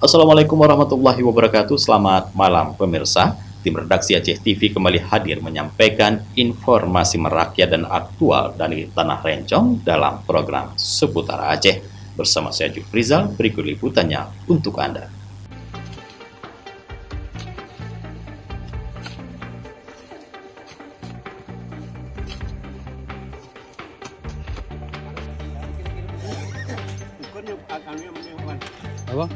Assalamualaikum warahmatullahi wabarakatuh. Selamat malam pemirsa. Tim redaksi Aceh TV kembali hadir menyampaikan informasi merakyat dan aktual dari Tanah Rencong dalam program Seputar Aceh. Bersama saya Jufrizal, berikut liputannya untuk Anda. Apa?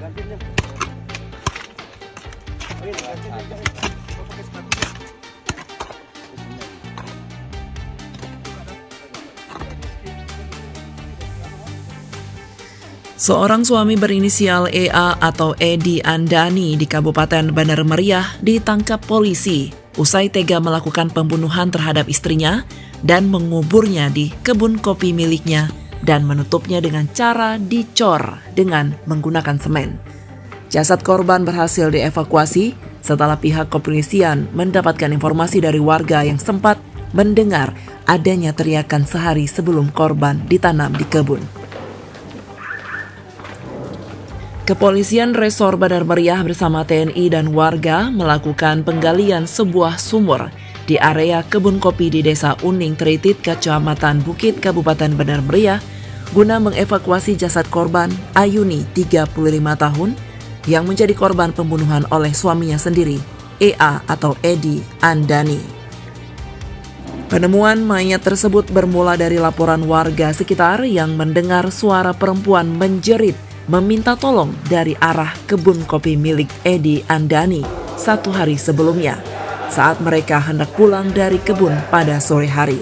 Seorang suami berinisial EA atau Edi Andani di Kabupaten Bandar Meriah ditangkap polisi usai tega melakukan pembunuhan terhadap istrinya dan menguburnya di kebun kopi miliknya dan menutupnya dengan cara dicor dengan menggunakan semen. Jasad korban berhasil dievakuasi setelah pihak kepolisian mendapatkan informasi dari warga yang sempat mendengar adanya teriakan sehari sebelum korban ditanam di kebun. Kepolisian Resor Bandar Meriah bersama TNI dan warga melakukan penggalian sebuah sumur di area kebun kopi di Desa Uning Tritit, Kecamatan Bukit, Kabupaten Bandar Meriah, guna mengevakuasi jasad korban Ayuni, 35 tahun, yang menjadi korban pembunuhan oleh suaminya sendiri, EA atau Edi Andani. Penemuan mayat tersebut bermula dari laporan warga sekitar yang mendengar suara perempuan menjerit meminta tolong dari arah kebun kopi milik Edi Andani 1 hari sebelumnya saat mereka hendak pulang dari kebun pada sore hari.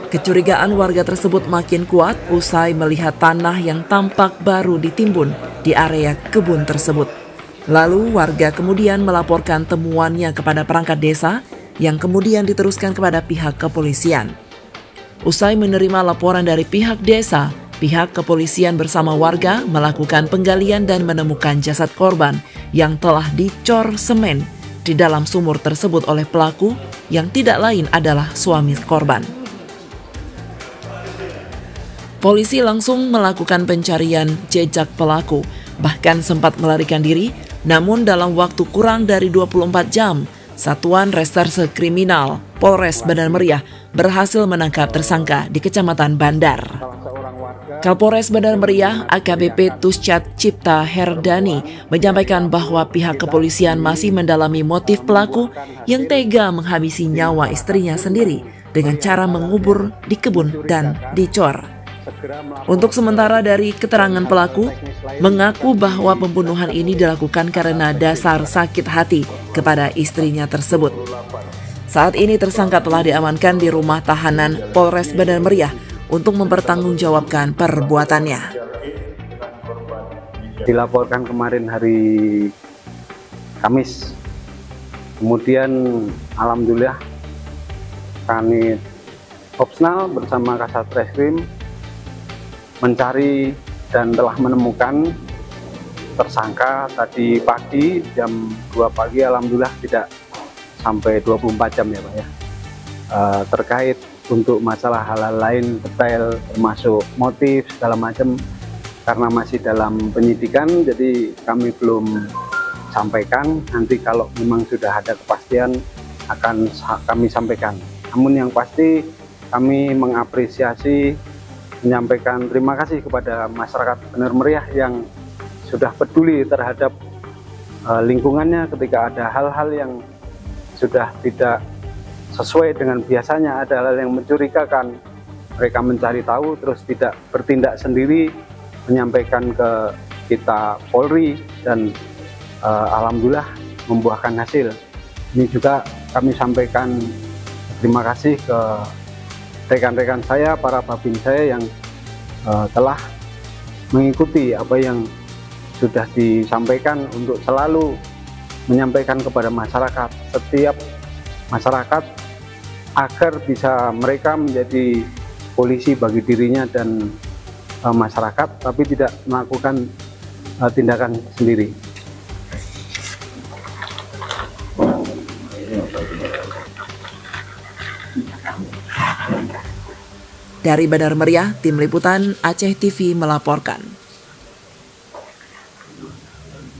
Kecurigaan warga tersebut makin kuat usai melihat tanah yang tampak baru ditimbun di area kebun tersebut. Lalu warga kemudian melaporkan temuannya kepada perangkat desa yang kemudian diteruskan kepada pihak kepolisian. Usai menerima laporan dari pihak desa, pihak kepolisian bersama warga melakukan penggalian dan menemukan jasad korban yang telah dicor semen di dalam sumur tersebut oleh pelaku yang tidak lain adalah suami korban. Polisi langsung melakukan pencarian jejak pelaku, bahkan sempat melarikan diri, namun dalam waktu kurang dari 24 jam, Satuan Reserse Kriminal Polres Bandar Meriah berhasil menangkap tersangka di Kecamatan Bandar. Kapolres Bandar Meriah AKBP Tuscat Cipta Herdani menyampaikan bahwa pihak kepolisian masih mendalami motif pelaku yang tega menghabisi nyawa istrinya sendiri dengan cara mengubur di kebun dan dicor. Untuk sementara dari keterangan pelaku, mengaku bahwa pembunuhan ini dilakukan karena dasar sakit hati kepada istrinya tersebut. Saat ini tersangka telah diamankan di rumah tahanan Polres Bandar Meriah untuk mempertanggungjawabkan perbuatannya. Dilaporkan kemarin hari Kamis. Kemudian alhamdulillah kami Opsnal bersama Kasat Reskrim mencari dan telah menemukan tersangka tadi pagi jam 2 pagi, alhamdulillah tidak sampai 24 jam ya Pak ya. Terkait untuk masalah hal-hal lain detail termasuk motif segala macam karena masih dalam penyidikan, jadi kami belum sampaikan. Nanti kalau memang sudah ada kepastian akan kami sampaikan. Namun yang pasti kami mengapresiasi, menyampaikan terima kasih kepada masyarakat Bandar Meriah yang sudah peduli terhadap lingkungannya ketika ada hal-hal yang sudah tidak sesuai dengan biasanya, ada hal yang mencurigakan. Mereka mencari tahu terus tidak bertindak sendiri, menyampaikan ke kita Polri dan alhamdulillah membuahkan hasil. Ini juga kami sampaikan terima kasih ke rekan-rekan saya, para babin saya yang telah mengikuti apa yang sudah disampaikan untuk selalu menyampaikan kepada masyarakat, setiap masyarakat, agar bisa mereka menjadi polisi bagi dirinya dan masyarakat, tapi tidak melakukan tindakan sendiri. Dari Bandar Meriah, Tim Liputan Aceh TV melaporkan.